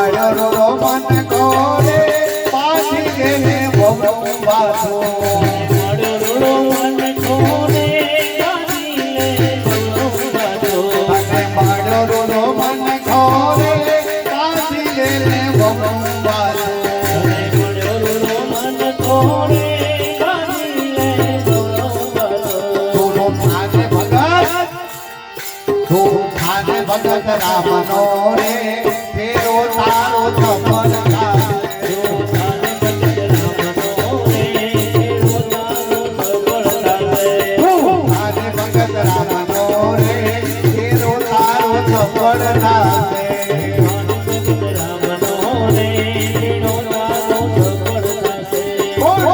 બાળરો મન કોરે પાછી ગેલે ભવરો બાધો બાળરો મન કોરે પાછી લે ભવરો બાધો અને બાળરો મન કોરે પાછી ગેલે ભવરો બાધો બાળરો મન કોરે પાછી લે ભવરો બાધો તું ખાને ભગત રામનો રે ફેરો તારો ચમન Oh